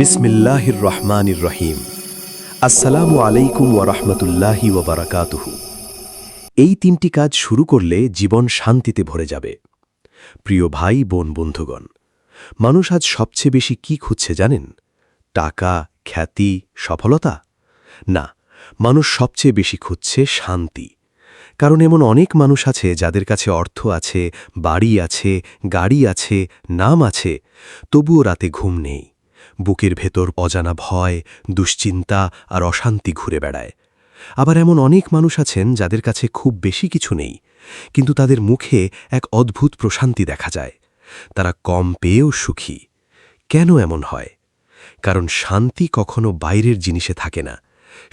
বিসমিল্লাহির রহমানির রহিম। আসসালামু আলাইকুম ওয়া রাহমাতুল্লাহি ওয়া বারাকাতুহু। এই তিনটি কাজ শুরু করলে জীবন শান্তিতে ভরে যাবে। প্রিয় ভাই বোন বন্ধুগণ, মানুষ আজ সবচেয়ে বেশি কি খুঁজছে জানেন? টাকা, খ্যাতি, সফলতা? না, মানুষ সবচেয়ে বেশি খুঁজছে শান্তি। কারণ এমন অনেক মানুষ আছে যাদের কাছে অর্থ আছে, বাড়ি আছে, গাড়ি আছে, নাম আছে, তবুও রাতে ঘুম নেই। বুকের ভেতর অজানা ভয়, দুশ্চিন্তা আর অশান্তি ঘুরে বেড়ায়। আবার এমন অনেক মানুষ আছেন যাদের কাছে খুব বেশি কিছু নেই, কিন্তু তাদের মুখে এক অদ্ভুত প্রশান্তি দেখা যায়। তারা কম পেয়েও সুখী। কেন এমন হয়? কারণ শান্তি কখনো বাইরের জিনিসে থাকে না,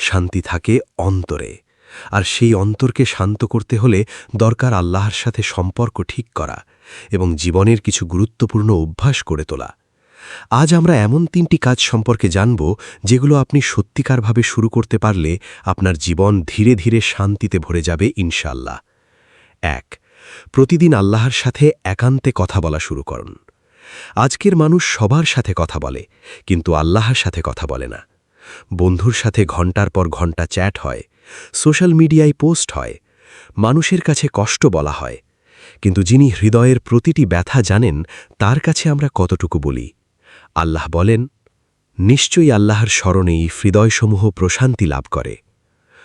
শান্তি থাকে অন্তরে। আর সেই অন্তরকে শান্ত করতে হলে দরকার আল্লাহর সাথে সম্পর্ক ঠিক করা এবং জীবনের কিছু গুরুত্বপূর্ণ অভ্যাস করে তোলা। আজ আমরা এমন তিনটি কাজ সম্পর্কে জানব যেগুলো আপনি সত্যিকারভাবে শুরু করতে পারলে আপনার জীবন ধীরে ধীরে শান্তিতে ভরে যাবে ইনশাআল্লাহ। ১. প্রতিদিন আল্লাহর সাথে একান্তে কথা বলা শুরু করুন। আজকের মানুষ সবার সাথে কথা বলে, কিন্তু আল্লাহর সাথে কথা বলে না। বন্ধুর সাথে ঘন্টার পর ঘন্টা চ্যাট হয়, সোশ্যাল মিডিয়ায় পোস্ট হয়, মানুষের কাছে কষ্ট বলা হয়, কিন্তু যিনি হৃদয়ের প্রতিটি ব্যথা জানেন তার কাছে আমরা কতটুকু বলি? আল্লাহ বলেন, নিশ্চয়ই আল্লাহর স্মরণেই হৃদয়সমূহ প্রশান্তি লাভ করে।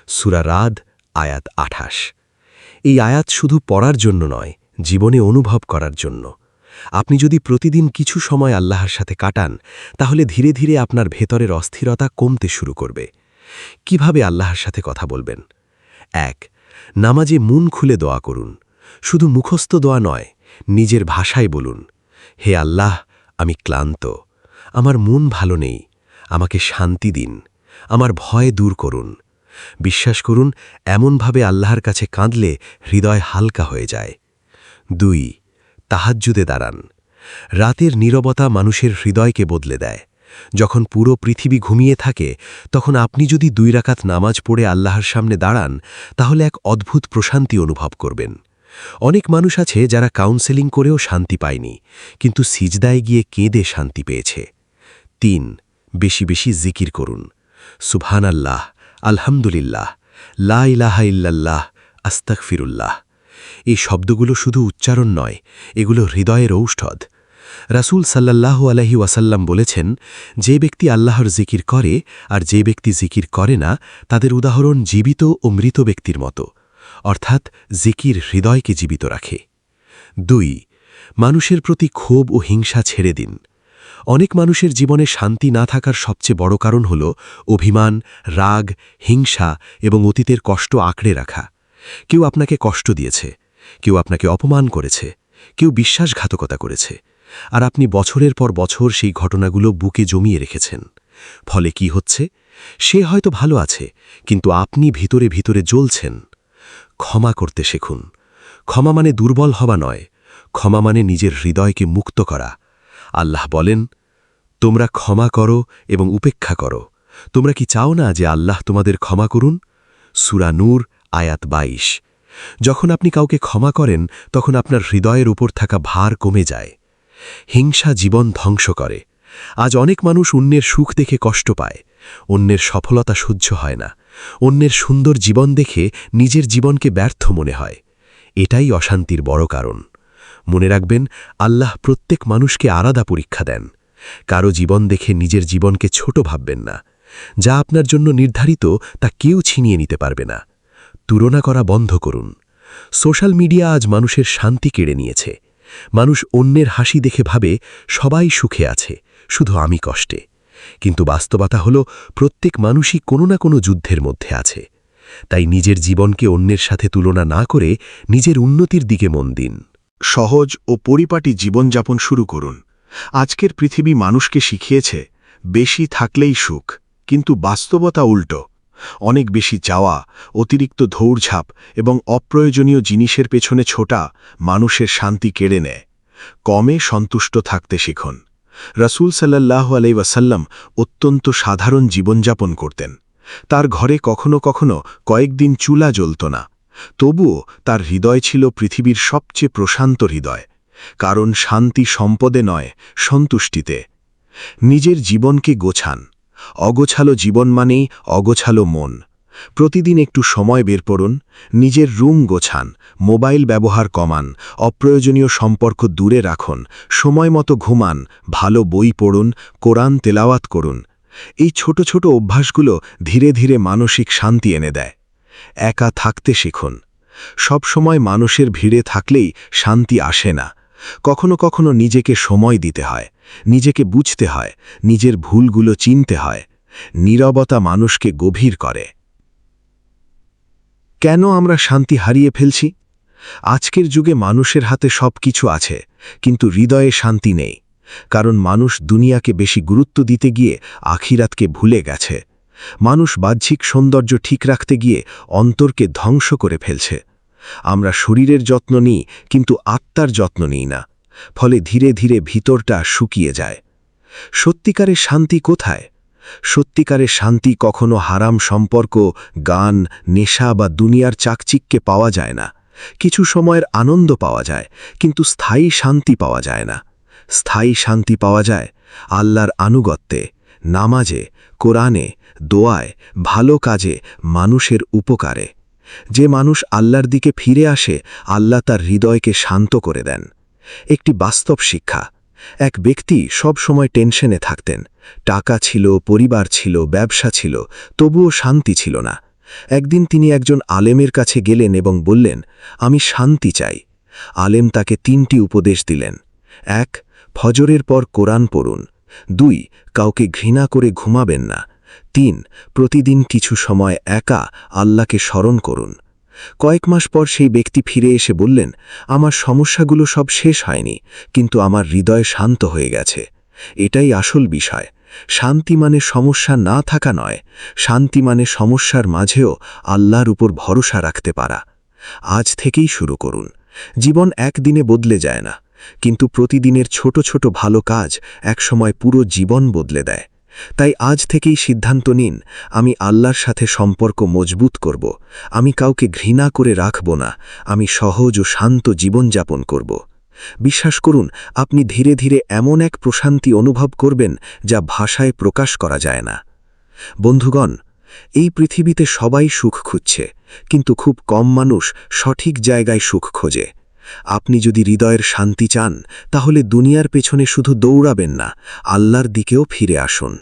সূরা রাদ আয়াত ২৮। এই আয়াত শুধু পড়ার জন্য নয়, জীবনে অনুভব করার জন্য। আপনি যদি প্রতিদিন কিছু সময় আল্লাহর সাথে কাটান, তাহলে ধীরে ধীরে আপনার ভেতরের অস্থিরতা কমতে শুরু করবে। কিভাবে আল্লাহর সাথে কথা বলবেন? ১. নামাজে মন খুলে দোয়া করুন। শুধু মুখস্থ দোয়া নয়, নিজের ভাষায় বলুন, হে আল্লাহ, আমি ক্লান্ত, আমার মন ভালো নেই, আমাকে শান্তি দিন, আমার ভয় দূর করুন। বিশ্বাস করুন, এমনভাবে আল্লাহর কাছে কাঁদলে হৃদয় হালকা হয়ে যায়। ২. তাহাজ্জুদে দাঁড়ান। রাতের নীরবতা মানুষের হৃদয়কে বদলে দেয়। যখন পুরো পৃথিবী ঘুমিয়ে থাকে, তখন আপনি যদি ২ রাকাত নামাজ পড়ে আল্লাহর সামনে দাঁড়ান, তাহলে এক অদ্ভুত প্রশান্তি অনুভব করবেন। অনেক মানুষ আছে যারা কাউন্সেলিং করেও শান্তি পায়নি, কিন্তু সিজদায় গিয়ে কেঁদে শান্তি পেয়েছে। ৩. বেশি বেশি জিকির করুন। সুবহানাল্লাহ, আলহামদুলিল্লাহ, লা ইলাহা ইল্লাল্লাহ, আস্তাগফিরুল্লাহ। এই শব্দগুলো শুধু উচ্চারণ নয়, এগুলো হৃদয়ের ঔষধ। রাসূল সাল্লাল্লাহু আলাইহি ওয়াসাল্লাম বলেছেন, যে ব্যক্তি আল্লাহর জিকির করে আর যে ব্যক্তি জিকির করে না, তাদের উদাহরণ জীবিত ও মৃত ব্যক্তির মতো। অর্থাৎ জিকির হৃদয়কে জীবিত রাখে। ২. মানুষের প্রতি ক্ষোভ ও হিংসা ছেড়ে দিন। অনেক মানুষের জীবনে শান্তি না থাকার সবচেয়ে বড় কারণ হল অভিমান, রাগ, হিংসা এবং অতীতের কষ্ট আঁকড়ে রাখা। কেউ আপনাকে কষ্ট দিয়েছে, কেউ আপনাকে অপমান করেছে, কেউ বিশ্বাসঘাতকতা করেছে, আর আপনি বছরের পর বছর সেই ঘটনাগুলো বুকে জমিয়ে রেখেছেন। ফলে কি হচ্ছে? সে হয়তো ভালো আছে, কিন্তু আপনি ভিতরে ভিতরে জ্বলছেন। ক্ষমা করতে শিখুন। ক্ষমা মানে দুর্বল হওয়া নয়, ক্ষমা মানে নিজের হৃদয়কে মুক্ত করা। আল্লাহ বলেন, তোমরা ক্ষমা করো এবং উপেক্ষা করো। তোমরা কি চাও না যে আল্লাহ তোমাদের ক্ষমা করুন? সূরা নূর আয়াত ২২। যখন আপনি কাউকে ক্ষমা করেন, তখন আপনার হৃদয়ের উপর থাকা ভার কমে যায়। হিংসা জীবন ধ্বংস করে। আজ অনেক মানুষ অন্যের সুখ দেখে কষ্ট পায়, অন্যের সফলতা সহ্য হয় না, অন্যের সুন্দর জীবন দেখে নিজের জীবনকে ব্যর্থ মনে হয়। এটাই অশান্তির বড় কারণ। মনে রাখবেন, আল্লাহ প্রত্যেক মানুষকে আলাদা পরীক্ষা দেন। কারো জীবন দেখে নিজের জীবনকে ছোট ভাববেন না। যা আপনার জন্য নির্ধারিত তা কেউ ছিনিয়ে নিতে পারবে না। তুলনা করা বন্ধ করুন। সোশ্যাল মিডিয়া আজ মানুষের শান্তি কেড়ে নিয়েছে। মানুষ অন্যের হাসি দেখে ভাবে সবাই সুখে আছে, শুধু আমি কষ্টে। কিন্তু বাস্তবতা হল, প্রত্যেক মানুষই কোনো না কোনো যুদ্ধের মধ্যে আছে। তাই নিজের জীবনকে অন্যের সাথে তুলনা না করে নিজের উন্নতির দিকে মন দিন। সহজ ও পরিপাটি জীবনযাপন শুরু করুন। আজকের পৃথিবী মানুষকে শিখিয়েছে বেশি থাকলেই সুখ, কিন্তু বাস্তবতা উল্টো। অনেক বেশি চাওয়া, অতিরিক্ত দৌড়ঝাঁপ এবং অপ্রয়োজনীয় জিনিসের পেছনে ছোটা মানুষের শান্তি কেড়ে নেয়। কমে সন্তুষ্ট থাকতে শিখুন। রাসূল সাল্লাল্লাহু আলাইহি ওয়াসাল্লাম অত্যন্ত সাধারণ জীবনযাপন করতেন। তার ঘরে কখনো কখনো কয়েকদিন চুলা জ্বলত না, তবুও তার হৃদয় ছিল পৃথিবীর সবচেয়ে প্রশান্ত হৃদয়। কারণ শান্তি সম্পদে নয়, সন্তুষ্টিতে। নিজের জীবনকে গোছান। অগোছালো জীবন মানেই অগোছালো মন। প্রতিদিন একটু সময় বের করুন, নিজের রুম গোছান, মোবাইল ব্যবহার কমান, অপ্রয়োজনীয় সম্পর্ক দূরে রাখুন, সময় মতো ঘুমান, ভালো বই পড়ুন, কোরআন তেলাওয়াত করুন। এই ছোট ছোট অভ্যাসগুলো ধীরে ধীরে মানসিক শান্তি এনে দেয়। একা থাকতে শিখুন। সব সময় মানুষের ভিড়ে থাকলেই শান্তি আসে না। কখনো কখনো নিজেকে সময় দিতে হয়, নিজেকে বুঝতে হয়, নিজের ভুলগুলো চিনতে হয়। নীরবতা মানুষকে গভীর করে। কেন আমরা শান্তি হারিয়ে ফেলছি? আজকের যুগে মানুষের হাতে সব কিছু আছে, কিন্তু হৃদয়ে শান্তি নেই। কারণ মানুষ দুনিয়াকে বেশি গুরুত্ব দিতে গিয়ে আখিরাতকে ভুলে গেছে। মানুষ বাহ্যিক সৌন্দর্য ঠিক রাখতে গিয়ে অন্তরকে ধ্বংস করে ফেলছে। আমরা শরীরের যত্ন নিই, কিন্তু আত্মার যত্ন নিই না। ফলে ধীরে ধীরে ভিতরটা শুকিয়ে যায়। সত্যিকারের শান্তি কোথায়? সত্যিকারের শান্তি কখনো হারাম সম্পর্ক, গান, নেশা বা দুনিয়ার চাকচিক্যে পাওয়া যায় না। কিছু সময়ের আনন্দ পাওয়া যায়, কিন্তু স্থায়ী শান্তি পাওয়া যায় না। স্থায়ী শান্তি পাওয়া যায় আল্লাহর আনুগত্যে, নামাজে, কোরআনে, দোয়ায়, ভালো কাজে, মানুষের উপকারে। যে মানুষ আল্লাহর দিকে ফিরে আসে, আল্লাহ তার হৃদয়কে শান্ত করে দেন। একটি বাস্তব শিক্ষা। এক ব্যক্তি সব সময় টেনশনে থাকতেন। টাকা ছিল, পরিবার ছিল, ব্যবসা ছিল, তবুও শান্তি ছিল না। একদিন তিনি একজন আলেমের কাছে গেলেন এবং বললেন, আমি শান্তি চাই। আলেম তাকে 3টি উপদেশ দিলেন। 1. ফজরের পর কোরআন পড়ুন। 2. কাউকে ঘৃণা করে ঘুমাবেন না। 3. প্রতিদিন কিছু সময় একা আল্লাহকে স্মরণ করুন। কয়েক মাস পর সেই ব্যক্তি ফিরে এসে বললেন, আমার সমস্যাগুলো সব শেষ হয়নি, কিন্তু আমার হৃদয় শান্ত হয়ে গেছে। এটাই আসল বিষয়। শান্তি মানে সমস্যা না থাকা নয়, শান্তি মানে সমস্যার মাঝেও আল্লাহর উপর ভরসা রাখতে পারা। আজ থেকেই শুরু করুন। জীবন একদিনে বদলে যায় না, কিন্তু প্রতিদিনের ছোট ছোট ভালো কাজ একসময় পুরো জীবন বদলে দেয়। তাই আজ থেকেই সিদ্ধান্ত নিন, আমি আল্লাহর সাথে সম্পর্ক মজবুত করব। আমি কাউকে ঘৃণা করে রাখব না। আমি সহজ ও শান্ত জীবনযাপন করব। বিশ্বাস করুন, আপনি ধীরে ধীরে এমন এক প্রশান্তি অনুভব করবেন যা ভাষায় প্রকাশ করা যায় না। বন্ধুগণ, এই পৃথিবীতে সবাই সুখ খুঁজছে, কিন্তু খুব কম মানুষ সঠিক জায়গায় সুখ খোঁজে। আপনি যদি হৃদয়ের শান্তি চান, তাহলে দুনিয়ার পেছনে শুধু দৌড়াবেন না, আল্লাহর দিকেও ফিরে আসুন।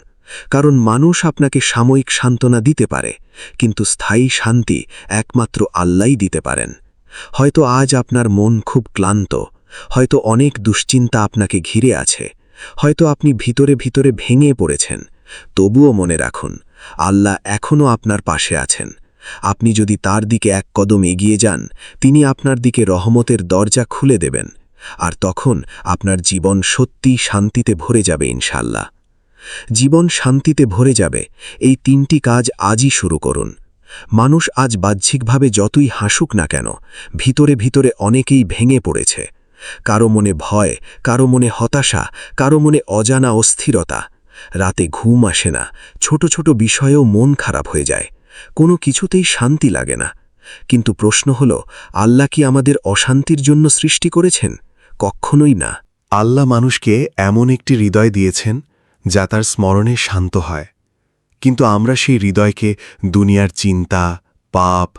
কারণ মানুষ আপনাকে সাময়িক সান্ত্বনা দিতে পারে, কিন্তু স্থায়ী শান্তি একমাত্র আল্লাহই দিতে পারেন। হয়তো আজ আপনার মন খুব ক্লান্ত, হয়তো অনেক দুশ্চিন্তা আপনাকে ঘিরে আছে, হয়তো আপনি ভিতরে ভিতরে ভেঙে পড়েছেন। তবুও মনে রাখুন, আল্লাহ এখনও আপনার পাশে আছেন। আপনি যদি তার দিকে এক কদম এগিয়ে যান, তিনি আপনার দিকে রহমতের দরজা খুলে দেবেন। আর তখন আপনার জীবন সত্যি শান্তিতে ভরে যাবে ইনশাআল্লাহ। জীবন শান্তিতে ভরে যাবে, এই 3টি কাজ আজই শুরু করুন। মানুষ আজ বাহ্যিকভাবে যতই হাসুক না কেন, ভিতরে ভিতরে অনেকেই ভেঙে পড়েছে। কারো মনে ভয়, কারো মনে হতাশা, কারো মনে অজানা অস্থিরতা। রাতে ঘুম আসে না, ছোট ছোট বিষয়েও মন খারাপ হয়ে যায়। কোনো কিছুতেই শান্তি লাগে না। কিন্তু প্রশ্ন হল, আল্লাহ কি আমাদের অশান্তির জন্য সৃষ্টি করেছেন? কখনোই না। আল্লাহ মানুষকে এমন একটি হৃদয় দিয়েছেন যা তার স্মরণে শান্ত হয়। কিন্তু আমরা সেই হৃদয়কে দুনিয়ার চিন্তা, পাপ,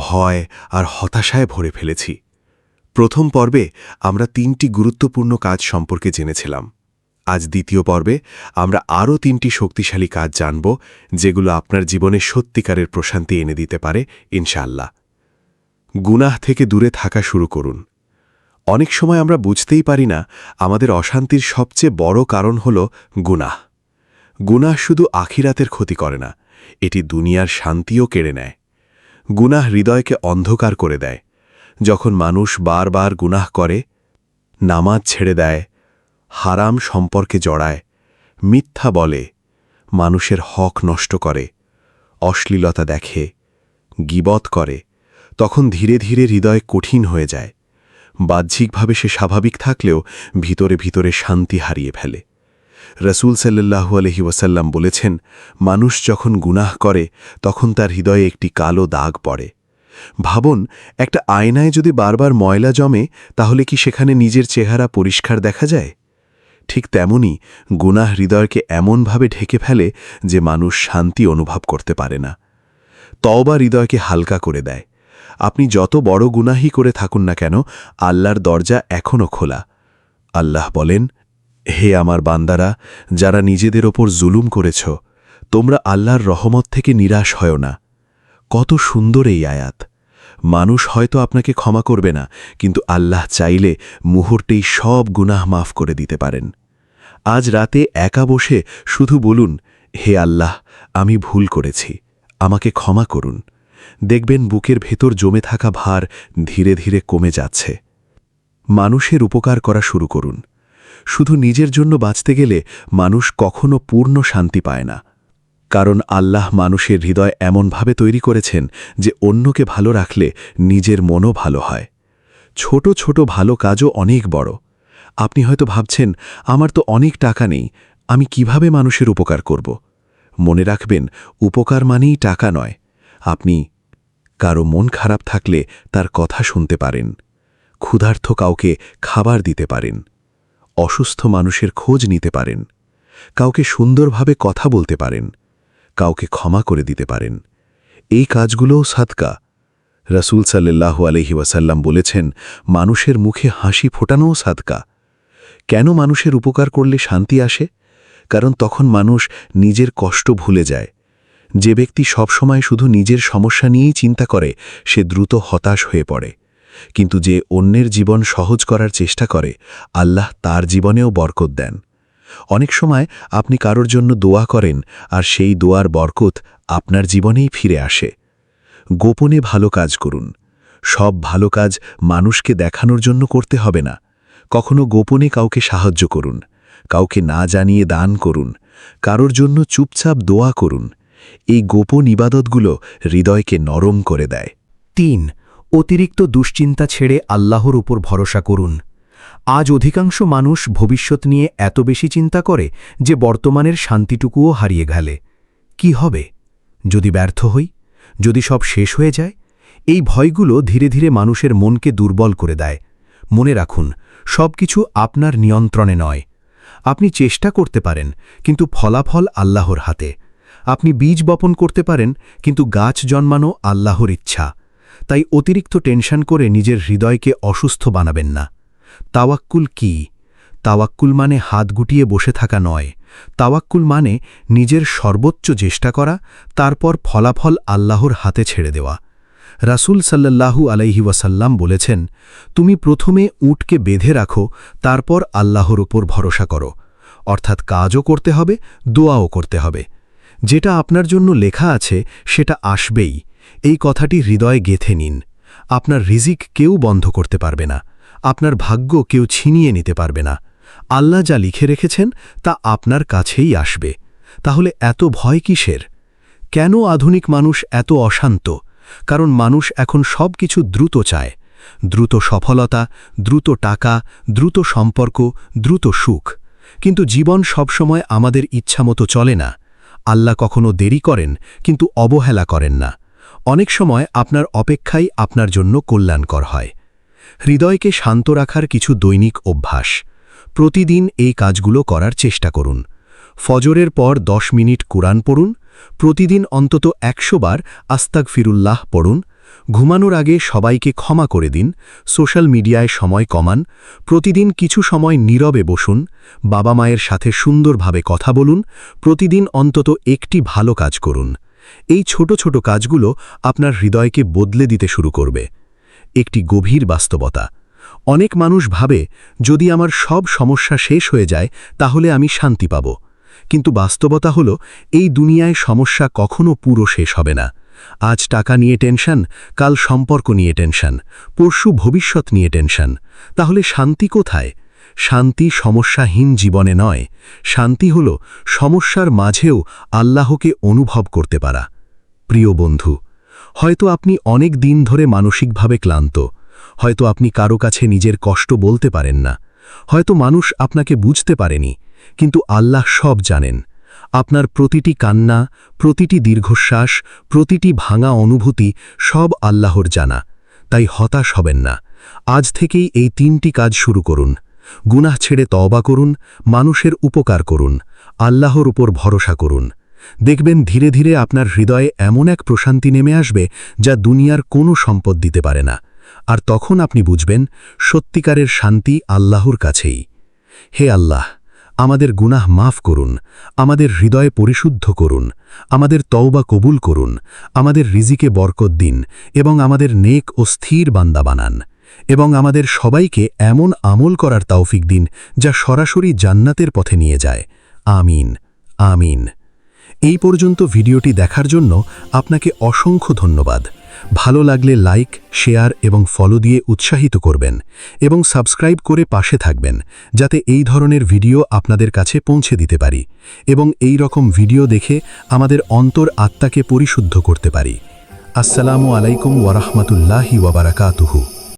ভয় আর হতাশায় ভরে ফেলেছি। প্রথম পর্বে আমরা 3টি গুরুত্বপূর্ণ কাজ সম্পর্কে জেনেছিলাম। আজ দ্বিতীয় পর্বে আমরা আরও 3টি শক্তিশালী কাজ জানব, যেগুলো আপনার জীবনে সত্যিকারের প্রশান্তি এনে দিতে পারে ইনশাআল্লাহ। গুনাহ থেকে দূরে থাকা শুরু করুন। অনেক সময় আমরা বুঝতেই পারি না, আমাদের অশান্তির সবচেয়ে বড় কারণ হল গুনাহ। গুনাহ শুধু আখিরাতের ক্ষতি করে না, এটি দুনিয়ার শান্তিও কেড়ে নেয়। গুনাহ হৃদয়কে অন্ধকার করে দেয়। যখন মানুষ বারবার গুনাহ করে, নামাজ ছেড়ে দেয়, হারাম সম্পর্কে জড়ায়, মিথ্যা বলে, মানুষের হক নষ্ট করে, অশ্লীলতা দেখে, গীবত করে, তখন ধীরে ধীরে হৃদয় কঠিন হয়ে যায়। বাহ্যিকভাবে সে স্বাভাবিক থাকলেও ভিতরে ভিতরে শান্তি হারিয়ে ফেলে। রসুল সাল্লাল্লাহু আলাইহি ওয়াসাল্লাম বলেছেন, মানুষ যখন গুনাহ করে তখন তার হৃদয়ে একটি কালো দাগ পড়ে। ভাবুন, একটা আয়নায় যদি বারবার ময়লা জমে, তাহলে কি সেখানে নিজের চেহারা পরিষ্কার দেখা যায়? ঠিক তেমনি গুনাহ হৃদয়কে এমনভাবে ঢেকে ফেলে যে মানুষ শান্তি অনুভব করতে পারে না। তওবা হৃদয়কে হালকা করে দেয়। আপনি যত বড় গুনাহি করে থাকুন না কেন, আল্লাহর দরজা এখনও খোলা। আল্লাহ বলেন, হে আমার বান্দারা, যারা নিজেদের ওপর জুলুম করেছ, তোমরা আল্লাহর রহমত থেকে নিরাশ হয় না। কত সুন্দর এই আয়াত! মানুষ হয়তো আপনাকে ক্ষমা করবে না, কিন্তু আল্লাহ চাইলে মুহূর্তেই সব গুনাহ মাফ করে দিতে পারেন। আজ রাতে একা বসে শুধু বলুন, হে আল্লাহ, আমি ভুল করেছি, আমাকে ক্ষমা করুন। দেখবেন বুকের ভেতর জমে থাকা ভার ধীরে ধীরে কমে যাচ্ছে। মানুষের উপকার করা শুরু করুন। শুধু নিজের জন্য বাঁচতে গেলে মানুষ কখনো পূর্ণ শান্তি পায় না, কারণ আল্লাহ মানুষের হৃদয় এমনভাবে তৈরি করেছেন যে অন্যকে ভালো রাখলে নিজের মনও ভালো হয়। ছোট ছোট ভালো কাজও অনেক বড়। আপনি হয়তো ভাবছেন, আমার তো অনেক টাকা নেই, আমি কিভাবে মানুষের উপকার করব? মনে রাখবেন, উপকার মানেই টাকা নয়। আপনি কারো মন খারাপ থাকলে তার কথা শুনতে পারেন, ক্ষুধার্ত কাউকে খাবার দিতে পারেন, অসুস্থ মানুষের খোঁজ নিতে পারেন, কাউকে সুন্দরভাবে কথা বলতে পারেন, কাউকে ক্ষমা করে দিতে পারেন। এই কাজগুলোও সাদকা। রাসূল সাল্লাল্লাহু আলাইহি ওয়াসাল্লাম বলেছেন, মানুষের মুখে হাসি ফোটানোও সাদকা। কেন মানুষের উপকার করলে শান্তি আসে? কারণ তখন মানুষ নিজের কষ্ট ভুলে যায়। যে ব্যক্তি সবসময় শুধু নিজের সমস্যা নিয়েই চিন্তা করে, সে দ্রুত হতাশ হয়ে পড়ে। কিন্তু যে অন্যের জীবন সহজ করার চেষ্টা করে, আল্লাহ তার জীবনেও বরকত দেন। অনেক সময় আপনি কারোর জন্য দোয়া করেন, আর সেই দোয়ার বরকত আপনার জীবনেই ফিরে আসে। গোপনে ভালো কাজ করুন। সব ভালো কাজ মানুষকে দেখানোর জন্য করতে হবে না। কখনো গোপনে কাউকে সাহায্য করুন, কাউকে না জানিয়ে দান করুন, কারোর জন্য চুপচাপ দোয়া করুন। এই গোপন ইবাদতগুলো হৃদয়কে নরম করে দেয়। ৩. অতিরিক্ত দুশ্চিন্তা ছেড়ে আল্লাহর উপর ভরসা করুন। আজ অধিকাংশ মানুষ ভবিষ্যৎ নিয়ে এত বেশি চিন্তা করে যে বর্তমানের শান্তিটুকুও হারিয়ে গেলে। কি হবে যদি ব্যর্থ হই, যদি সব শেষ হয়ে যায়? এই ভয়গুলো ধীরে ধীরে মানুষের মনকে দুর্বল করে দেয়। মনে রাখুন, সবকিছু আপনার নিয়ন্ত্রণে নয়। আপনি চেষ্টা করতে পারেন, কিন্তু ফলাফল আল্লাহর হাতে। আপনি বীজ বপন করতে পারেন, কিন্তু গাছ জন্মানো আল্লাহর ইচ্ছা। তাই অতিরিক্ত টেনশন করে নিজের হৃদয়কে অসুস্থ বানাবেন না। তাওয়াক্কুল কি? তাওয়াক্কুল মানে হাত গুটিয়ে বসে থাকা নয়। তাওয়াক্কুল মানে নিজের সর্বোচ্চ চেষ্টা করা, তারপর ফলাফল আল্লাহর হাতে ছেড়ে দেওয়া। রাসূল সাল্লাল্লাহু আলাইহি ওয়াসাল্লাম বলেছেন, তুমি প্রথমে উটকে বেঁধে রাখো, তারপর আল্লাহর উপর ভরসা করো। অর্থাৎ কাজও করতে হবে, দোয়াও করতে হবে। যেটা আপনার জন্য লেখা আছে সেটা আসবেই। এই কথাটি হৃদয়ে গেঁথে নিন। আপনার রিজিক কেউ বন্ধ করতে পারবে না, আপনার ভাগ্য কেউ ছিনিয়ে নিতে পারবে না। আল্লাহ যা লিখে রেখেছেন তা আপনার কাছেই আসবে। তাহলে এত ভয় কিসের? কেন আধুনিক মানুষ এত অশান্ত? কারণ মানুষ এখন সব কিছু দ্রুত চায়। দ্রুত সফলতা, দ্রুত টাকা, দ্রুত সম্পর্ক, দ্রুত সুখ। কিন্তু জীবন সবসময় আমাদের ইচ্ছামতো চলে না। আল্লাহ কখনো দেরি করেন, কিন্তু অবহেলা করেন না। অনেক সময় আপনার অপেক্ষাই আপনার জন্য কল্যাণকর হয়। হৃদয়কে শান্ত রাখার কিছু দৈনিক অভ্যাস। প্রতিদিন এই কাজগুলো করার চেষ্টা করুন। ফজরের পর 10 মিনিট কুরআন পড়ুন। প্রতিদিন অন্তত 100 বার আস্তাগফিরুল্লাহ পড়ুন। ঘুমানোর আগে সবাইকে ক্ষমা করে দিন। সোশ্যাল মিডিয়ায় সময় কমান। প্রতিদিন কিছু সময় নীরবে বসুন। বাবা মায়ের সাথে সুন্দরভাবে কথা বলুন। প্রতিদিন অন্তত একটি ভালো কাজ করুন। এই ছোট ছোট কাজগুলো আপনার হৃদয়কে বদলে দিতে শুরু করবে। একটি গভীর বাস্তবতা। অনেক মানুষ ভাবে, যদি আমার সব সমস্যা শেষ হয়ে যায় তাহলে আমি শান্তি পাব। কিন্তু বাস্তবতা হলো, এই দুনিয়ায় সমস্যা কখনো পুরো শেষ হবে না। আজ টাকা নিয়ে টেনশন, কাল সম্পর্ক নিয়ে টেনশন, পরশু ভবিষ্যৎ নিয়ে টেনশন। তাহলে শান্তি কোথায়? শান্তি সমস্যাহীন জীবনে নয়। শান্তি হল সমস্যার মাঝেও আল্লাহকে অনুভব করতে পারা। প্রিয় বন্ধু, হয়তো আপনি অনেক দিন ধরে মানসিকভাবে ক্লান্ত। হয়তো আপনি কারো কাছে নিজের কষ্ট বলতে পারেন না। হয়তো মানুষ আপনাকে বুঝতে পারেনি, কিন্তু আল্লাহ সব জানেন। আপনার প্রতিটি কান্না, প্রতিটি দীর্ঘশ্বাস, প্রতিটি ভাঙা অনুভূতি সব আল্লাহর জানা। তাই হতাশ হবেন না। আজ থেকেই এই 3টি কাজ শুরু করুন। গুনাহ ছেড়ে তওবা করুন, মানুষের উপকার করুন, আল্লাহর উপর ভরসা করুন। দেখবেন ধীরে ধীরে আপনার হৃদয়ে এমন এক প্রশান্তি নেমে আসবে যা দুনিয়ার কোনো সম্পদ দিতে পারে না। আর তখন আপনি বুঝবেন সত্যিকারের শান্তি আল্লাহর কাছেই। হে আল্লাহ, আমাদের গুনাহ মাফ করুন, আমাদের হৃদয় পরিশুদ্ধ করুন, আমাদের তওবা কবুল করুন, আমাদের রিজিকে বরকত দিন এবং আমাদের নেক ও স্থির বান্দা বানান, এবং আমাদের সবাইকে এমন আমল করার তৌফিক দিন যা সরাসরি জান্নাতের পথে নিয়ে যায়। আমিন, আমিন। এই পর্যন্ত ভিডিওটি দেখার জন্য আপনাকে অসংখ্য ধন্যবাদ। ভালো লাগলে লাইক, শেয়ার এবং ফলো দিয়ে উৎসাহিত করবেন এবং সাবস্ক্রাইব করে পাশে থাকবেন যাতে এই ধরনের ভিডিও আপনাদের কাছে পৌঁছে দিতে পারি এবং এই রকম ভিডিও দেখে আমাদের অন্তর আত্মাকে পরিশুদ্ধ করতে পারি। আসসালামু আলাইকুম ওয়া রাহমাতুল্লাহি ওয়া বারাকাতুহু।